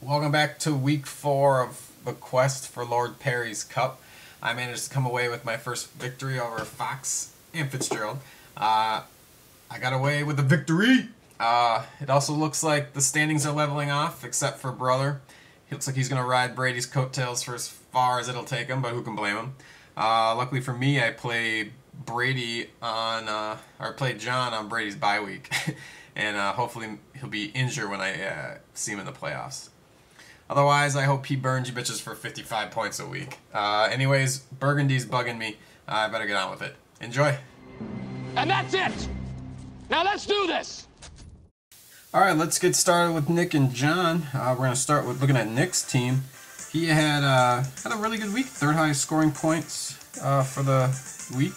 Welcome back to week 4 of the quest for Lord Perry's Cup. I managed to come away with my first victory over Fox and Fitzgerald. I got away with the victory! It also looks like the standings are leveling off, except for Brother. He looks like he's going to ride Brady's coattails for as far as it'll take him, but who can blame him? Luckily for me, I played Brady on, or played John on Brady's bye week. And hopefully he'll be injured when I see him in the playoffs. Otherwise, I hope he burns you bitches for 55 points a week. Anyways, Burgundy's bugging me. I better get on with it. Enjoy. And that's it! Now let's do this! Alright, let's get started with Nick and John. We're going to start with looking at Nick's team. He had a really good week. Third highest scoring points for the week.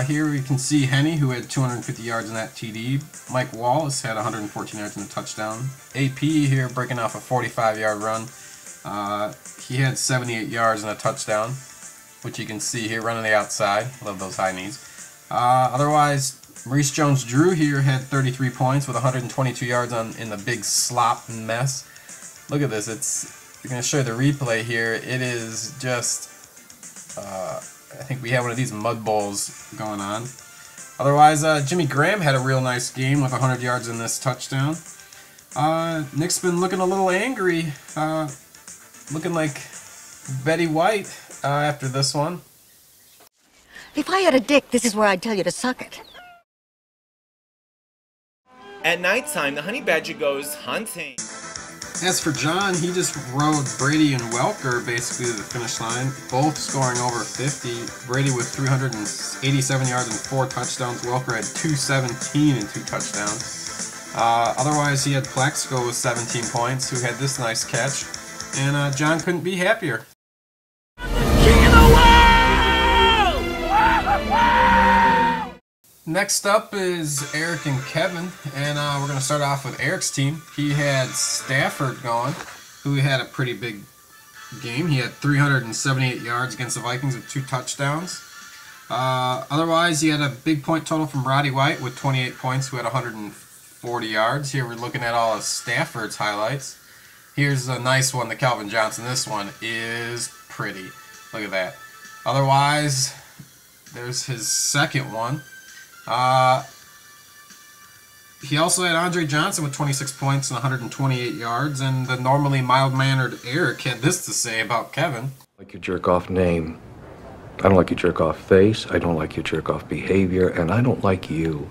Here we can see Henny, who had 250 yards in that TD. Mike Wallace had 114 yards in the touchdown. AP here breaking off a 45-yard run. He had 78 yards in a touchdown, which you can see here running the outside. Love those high knees. Otherwise, Maurice Jones-Drew here had 33 points with 122 yards in the big slop mess. Look at this. I'm going to show you the replay here. It is just... I think we have one of these mud bowls going on. Otherwise, Jimmy Graham had a real nice game with 100 yards in this touchdown. Nick's been looking a little angry, looking like Betty White after this one. If I had a dick, this is where I'd tell you to suck it. At nighttime, the honey badger goes hunting. As for John, he just rode Brady and Welker basically to the finish line, both scoring over 50. Brady with 387 yards and 4 touchdowns. Welker had 217 and 2 touchdowns. Otherwise, he had Plexico with 17 points, who had this nice catch. And John couldn't be happier. King of the world! Next up is Eric and Kevin, and we're going to start off with Eric's team. He had Stafford going, who had a pretty big game. He had 378 yards against the Vikings with 2 touchdowns. Otherwise, he had a big point total from Roddy White with 28 points, who had 140 yards. Here we're looking at all of Stafford's highlights. Here's a nice one, the Calvin Johnson. This one is pretty. Look at that. Otherwise, there's his second one. He also had Andre Johnson with 26 points and 128 yards, and the normally mild-mannered Eric had this to say about Kevin. I like your jerk-off name. I don't like your jerk-off face. I don't like your jerk-off behavior, and I don't like you.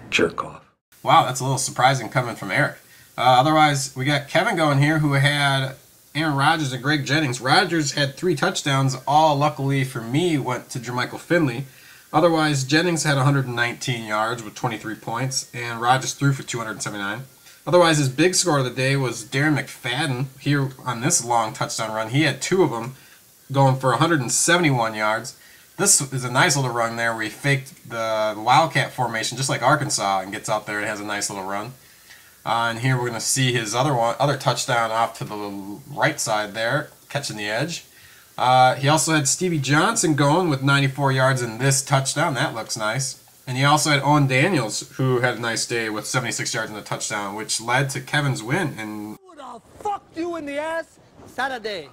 Jerk-off. Wow, that's a little surprising coming from Eric. Otherwise, we got Kevin going here, who had Aaron Rodgers and Greg Jennings. Rodgers had 3 touchdowns. All, luckily for me, went to Jermichael Finley. Otherwise, Jennings had 119 yards with 23 points, and Rodgers threw for 279. Otherwise, his big score of the day was Darren McFadden here on this long touchdown run. He had 2 of them going for 171 yards. This is a nice little run there where he faked the Wildcat formation just like Arkansas and gets out there and has a nice little run. And here we're going to see his other touchdown off to the right side there, catching the edge. He also had Stevie Johnson going with 94 yards in this touchdown. That looks nice. And he also had Owen Daniels, who had a nice day with 76 yards in the touchdown, which led to Kevin's win. And I'll fuck you in the ass Saturday.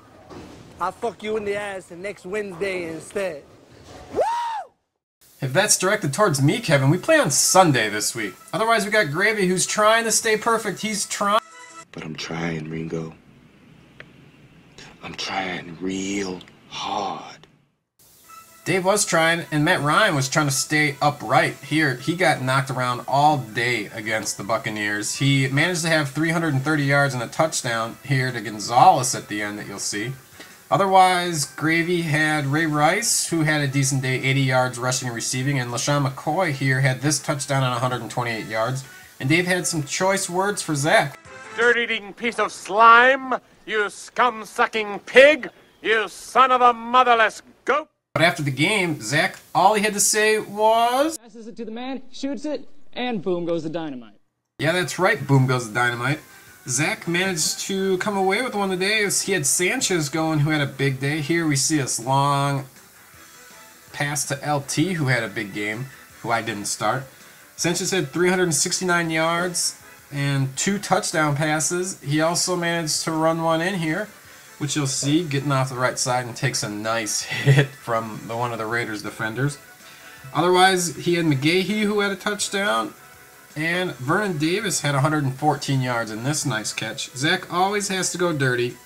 I'll fuck you in the ass the next Wednesday instead. Woo! If that's directed towards me, Kevin, we play on Sunday this week. Otherwise, we got Gravy, who's trying to stay perfect. He's trying. But I'm trying, Ringo. I'm trying real hard. Dave was trying, and Matt Ryan was trying to stay upright. Here, he got knocked around all day against the Buccaneers. He managed to have 330 yards and a touchdown here to Gonzalez at the end that you'll see. Otherwise, Gravy had Ray Rice, who had a decent day, 80 yards rushing and receiving, and LaShawn McCoy here had this touchdown on 128 yards. And Dave had some choice words for Zach. Dirt-eating piece of slime, you scum-sucking pig, you son of a motherless goat. But after the game, Zach, all he had to say was... Passes it to the man, shoots it, and boom goes the dynamite. Yeah, that's right, boom goes the dynamite. Zach managed to come away with one today. He had Sanchez going, who had a big day. Here we see this long pass to LT, who had a big game, who I didn't start. Sanchez had 369 yards. and 2 touchdown passes. He also managed to run one in here, which you'll see getting off the right side and takes a nice hit from one of the Raiders defenders. Otherwise, he had McGahee who had a touchdown, and Vernon Davis had 114 yards in this nice catch. Zach always has to go dirty.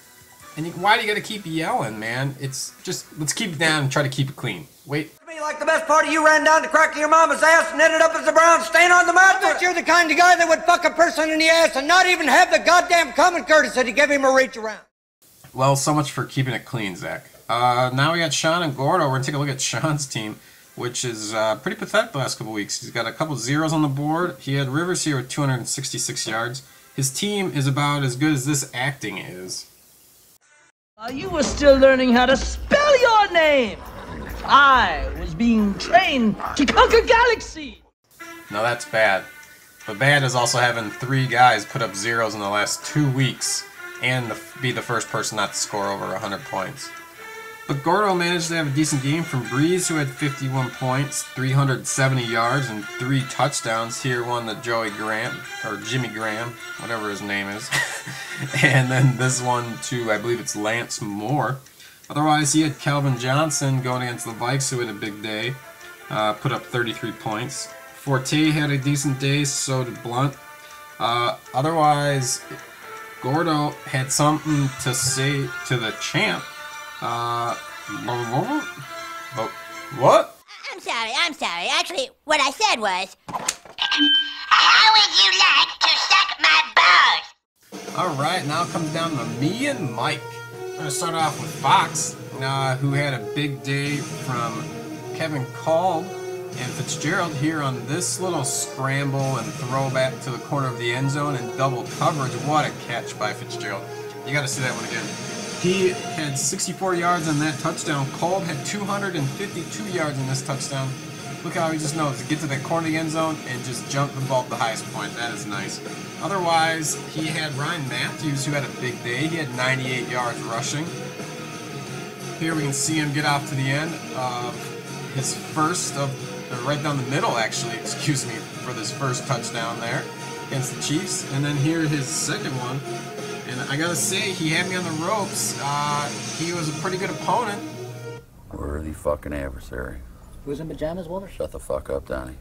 And why do you got to keep yelling, man? It's just, let's keep it down and try to keep it clean. Wait. Like the best part of you ran down the crack of your mama's ass and ended up as a brown stain on the mattress. You're the kind of guy that would fuck a person in the ass and not even have the goddamn common courtesy to give him a reach around. Well, so much for keeping it clean, Zach. Now we got Sean and Gordo. We're going to take a look at Sean's team, which is pretty pathetic the last couple weeks. He's got a couple zeros on the board. He had Rivers here with 266 yards. His team is about as good as this acting is. You were still learning how to spell your name. I was being trained to conquer galaxies. Now that's bad. But bad is also having 3 guys put up zeros in the last 2 weeks and be the first person not to score over 100 points. But Gordo managed to have a decent game from Breeze, who had 51 points, 370 yards, and 3 touchdowns. Here won the Joey Graham, or Jimmy Graham, whatever his name is. And then this one to, I believe it's Lance Moore. Otherwise, he had Calvin Johnson going against the Vikes, who had a big day, put up 33 points. Forte had a decent day, so did Blunt. Otherwise, Gordo had something to say to the champ. What? I'm sorry. Actually, what I said was, how would you like to suck my balls? Alright, now it comes down to me and Mike. We're going to start off with Fox, who had a big day from Kevin Kolb and Fitzgerald here on this little scramble and throwback to the corner of the end zone and double coverage. What a catch by Fitzgerald. You got to see that one again. He had 64 yards on that touchdown. Kolb had 252 yards in this touchdown. Look how he just knows to get to that corner of the end zone and just jump the ball at the highest point. That is nice. Otherwise, he had Ryan Matthews, who had a big day. He had 98 yards rushing. Here we can see him get off to the end of his first of, right down the middle actually, excuse me, for this first touchdown there against the Chiefs. And then here his second one. And I gotta say, he had me on the ropes. He was a pretty good opponent. Worthy fucking adversary. Who's in pajamas, Walter? Shut the fuck up, Donnie.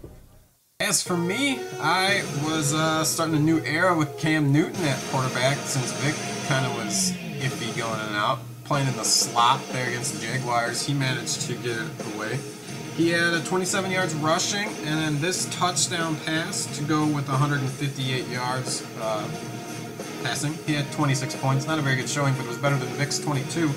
As for me, I was starting a new era with Cam Newton at quarterback since Vic kind of was iffy going in and out. Playing in the slot there against the Jaguars, he managed to get it away. He had 27 yards rushing, and then this touchdown pass to go with 158 yards passing. He had 26 points. Not a very good showing, but it was better than Vic's 22.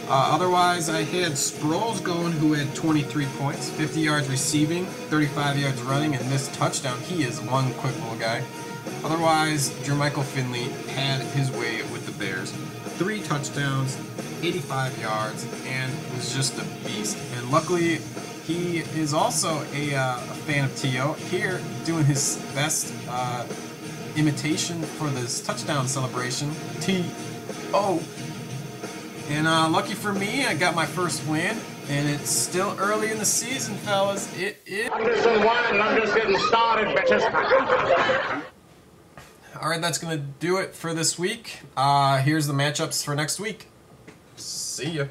Otherwise, I had Sproles going, who had 23 points, 50 yards receiving, 35 yards running, and this touchdown. He is one quick little guy. Otherwise, Jermichael Finley had his way with the Bears. 3 touchdowns, 85 yards, and was just a beast. And luckily, he is also a fan of T.O. here, doing his best imitation for this touchdown celebration. T.O. And lucky for me, I got my first win, and it's still early in the season, fellas. It is. I'm just getting started, bitches. Alright, that's going to do it for this week. Here's the matchups for next week. See ya.